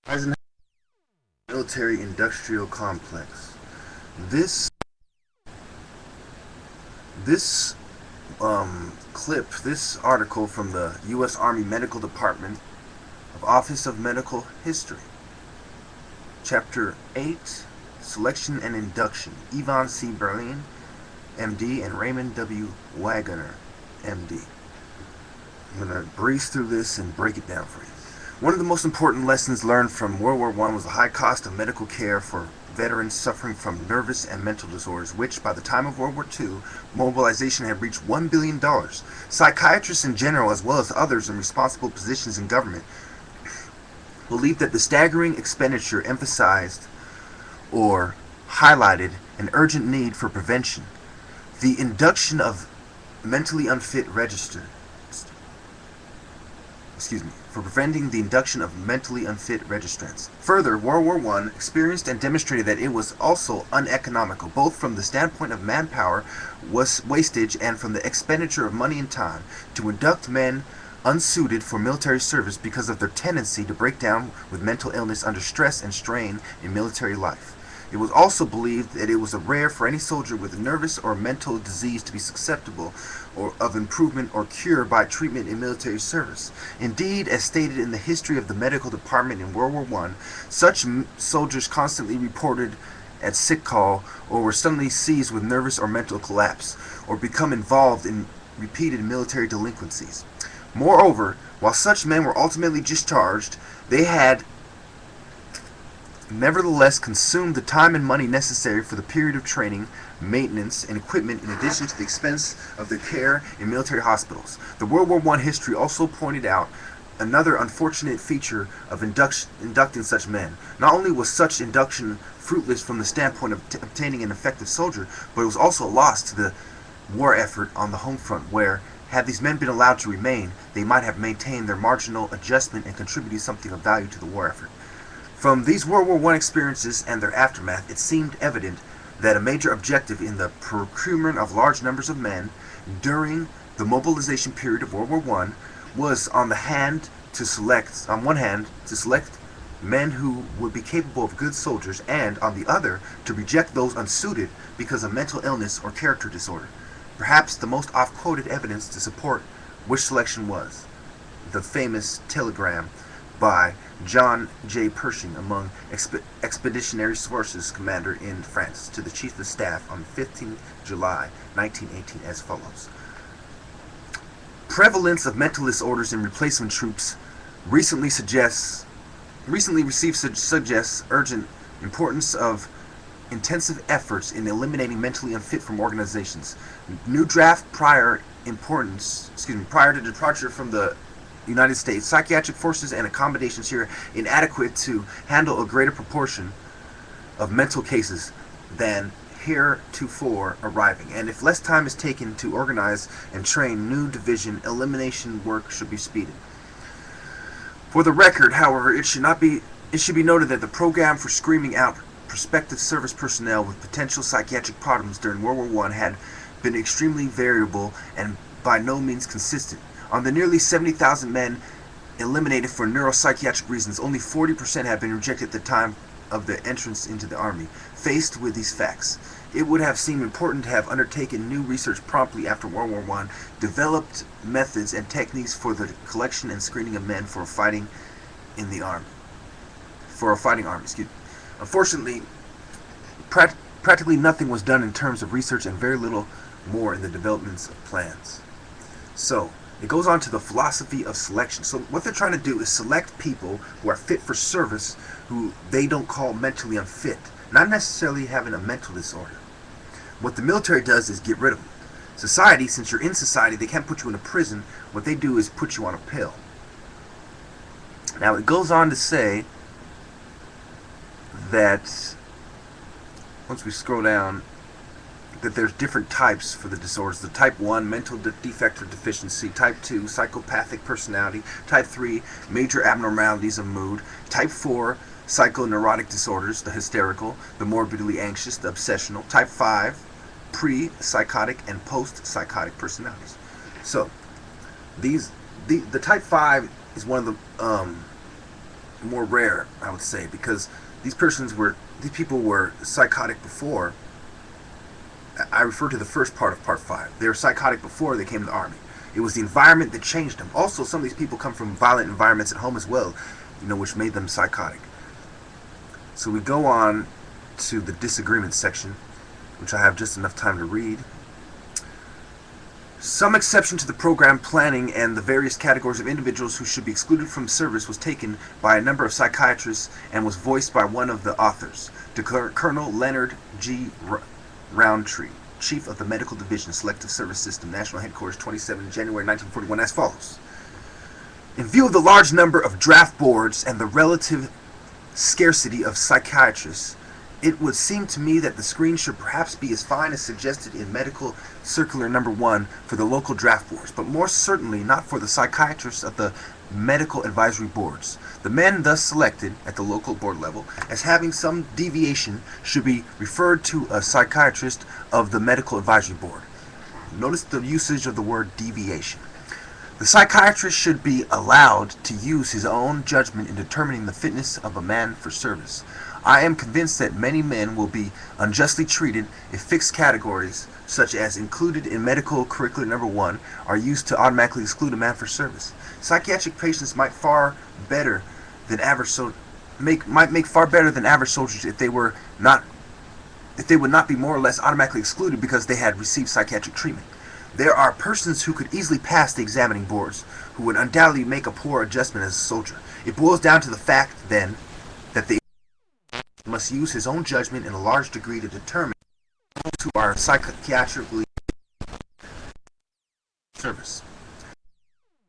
Eisenhower military-industrial complex. This this this article from the U.S. Army Medical Department of Office of Medical History, Chapter 8, Selection and Induction. Yvonne C. Berlin, M.D., and Raymond W. Wagner, M.D. I'm going to breeze through this and break it down for you. One of the most important lessons learned from World War I was the high cost of medical care for veterans suffering from nervous and mental disorders, which, by the time of World War II, mobilization had reached $1 billion. Psychiatrists in general, as well as others in responsible positions in government, believed that the staggering expenditure emphasized or highlighted an urgent need for prevention. The induction of mentally unfit for preventing the induction of mentally unfit registrants. Further, World War I experienced and demonstrated that it was also uneconomical, both from the standpoint of manpower wastage and from the expenditure of money and time, to induct men unsuited for military service because of their tendency to break down with mental illness under stress and strain in military life. It was also believed that it was rare for any soldier with a nervous or mental disease to be susceptible of improvement or cure by treatment in military service. Indeed, as stated in the history of the medical department in World War I, such soldiers constantly reported at sick call or were suddenly seized with nervous or mental collapse or become involved in repeated military delinquencies. Moreover, while such men were ultimately discharged, they had nevertheless consumed the time and money necessary for the period of training, maintenance, and equipment, in addition to the expense of their care in military hospitals. The World War I history also pointed out another unfortunate feature of inducting such men. Not only was such induction fruitless from the standpoint of obtaining an effective soldier, but it was also a loss to the war effort on the home front, where, had these men been allowed to remain, they might have maintained their marginal adjustment and contributed something of value to the war effort. From these World War I experiences and their aftermath, it seemed evident that a major objective in the procurement of large numbers of men during the mobilization period of World War I was, on one hand, to select men who would be capable of good soldiers, and, on the other, to reject those unsuited because of mental illness or character disorder. Perhaps the most oft-quoted evidence to support which selection was the famous telegram by John J. Pershing, among Expeditionary Forces commander in France, to the Chief of Staff on 15 July 1918 as follows. Prevalence of mental disorders in replacement troops recently received suggests urgent importance of intensive efforts in eliminating mentally unfit from organizations. New draft prior to departure from the United States, psychiatric forces and accommodations here inadequate to handle a greater proportion of mental cases than heretofore arriving, and if less time is taken to organize and train new division, elimination work should be speeded. For the record, however, it should be noted that the program for screening out prospective service personnel with potential psychiatric problems during World War I had been extremely variable and by no means consistent. On the nearly 70,000 men eliminated for neuropsychiatric reasons, only 40% had been rejected at the time of their entrance into the Army. Faced with these facts, it would have seemed important to have undertaken new research promptly after World War I, developed methods and techniques for the collection and screening of men for fighting in the army. Unfortunately, practically nothing was done in terms of research and very little more in the developments of plans. So, it goes on to the philosophy of selection. So what they're trying to do is select people who are fit for service, who they don't call mentally unfit, not necessarily having a mental disorder. What the military does is get rid of them. Society, since you're in society, they can't put you in a prison. What they do is put you on a pill. Now it goes on to say that, once we scroll down, that there's different types for the disorders. The type 1, mental defect or deficiency. Type 2, psychopathic personality. Type 3, major abnormalities of mood. Type 4, psychoneurotic disorders, the hysterical, the morbidly anxious, the obsessional. Type 5, pre-psychotic and post-psychotic personalities. So, the type 5 is one of the more rare, I would say, because these people were psychotic before. I refer to the first part of part 5. They were psychotic before they came to the army. It was the environment that changed them. Also, some of these people come from violent environments at home as well, which made them psychotic. So we go on to the disagreement section, which I have just enough time to read. Some exception to the program planning and the various categories of individuals who should be excluded from service was taken by a number of psychiatrists and was voiced by one of the authors, Colonel Leonard G. Roundtree, Chief of the Medical Division, Selective Service System, National Headquarters, 27 January 1941, as follows. In view of the large number of draft boards and the relative scarcity of psychiatrists, it would seem to me that the screen should perhaps be as fine as suggested in Medical Circular Number 1 for the local draft boards, but more certainly not for the psychiatrists of the medical advisory boards. The men thus selected at the local board level as having some deviation should be referred to a psychiatrist of the medical advisory board. Notice the usage of the word deviation. The psychiatrist should be allowed to use his own judgment in determining the fitness of a man for service. I am convinced that many men will be unjustly treated if fixed categories, such as included in medical curriculum number 1, are used to automatically exclude a man for service. Psychiatric patients might make far better than average soldiers if they would not be more or less automatically excluded because they had received psychiatric treatment. There are persons who could easily pass the examining boards, who would undoubtedly make a poor adjustment as a soldier. It boils down to the fact, then, that the must use his own judgment in a large degree to determine those who are psychiatrically service.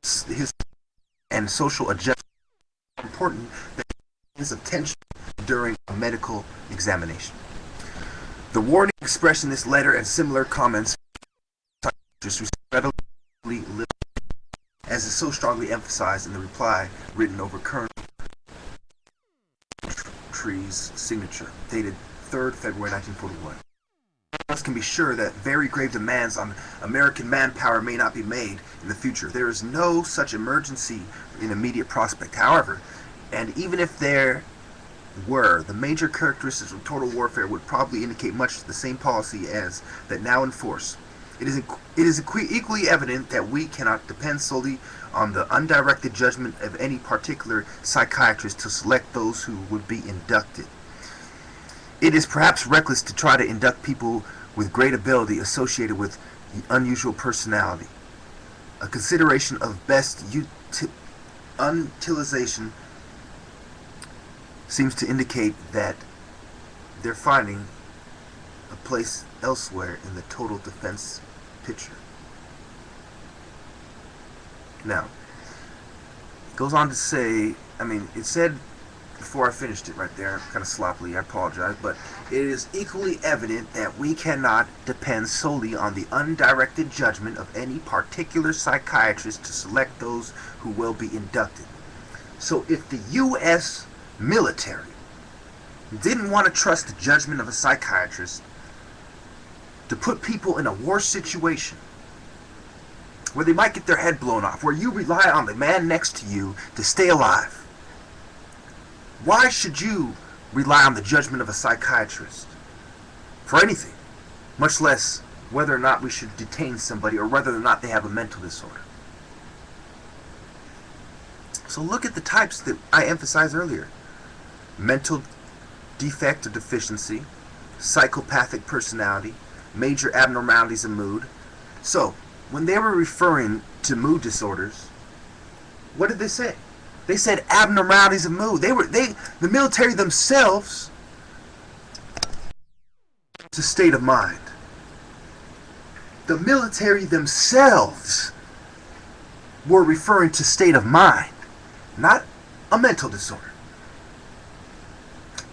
His and social adjustment are important than his attention during a medical examination. The warning expressed in this letter and similar comments readily live, as is so strongly emphasized in the reply written over Colonel Tree's signature, dated 3rd February 1941. Us can be sure that very grave demands on American manpower may not be made in the future. There is no such emergency in immediate prospect. However, and even if there were, the major characteristics of total warfare would probably indicate much the same policy as that now in force. It is equally evident that we cannot depend solely on the undirected judgment of any particular psychiatrist to select those who would be inducted. It is perhaps reckless to try to induct people with great ability associated with unusual personality. A consideration of best utilization seems to indicate that they're finding a place elsewhere in the total defense picture. Now, it goes on to say, it said before I finished it right there, kind of sloppily, I apologize, but it is equally evident that we cannot depend solely on the undirected judgment of any particular psychiatrist to select those who will be inducted. So if the U.S. military didn't want to trust the judgment of a psychiatrist to put people in a war situation where they might get their head blown off, where you rely on the man next to you to stay alive, why should you rely on the judgment of a psychiatrist for anything, much less whether or not we should detain somebody or whether or not they have a mental disorder? So look at the types that I emphasized earlier. Mental defect or deficiency, psychopathic personality, major abnormalities of mood. So, when they were referring to mood disorders, what did they say? They said abnormalities of mood. The military themselves, it's a state of mind. The military themselves were referring to state of mind, not a mental disorder.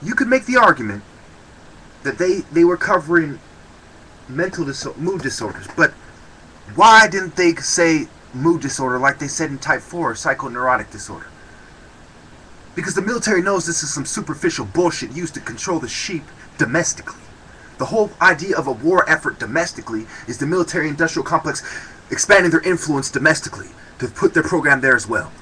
You could make the argument that they were covering mood disorders, but why didn't they say mood disorder like they said in type 4, psychoneurotic disorder? Because the military knows this is some superficial bullshit used to control the sheep domestically. The whole idea of a war effort domestically is the military-industrial complex expanding their influence domestically to put their program there as well.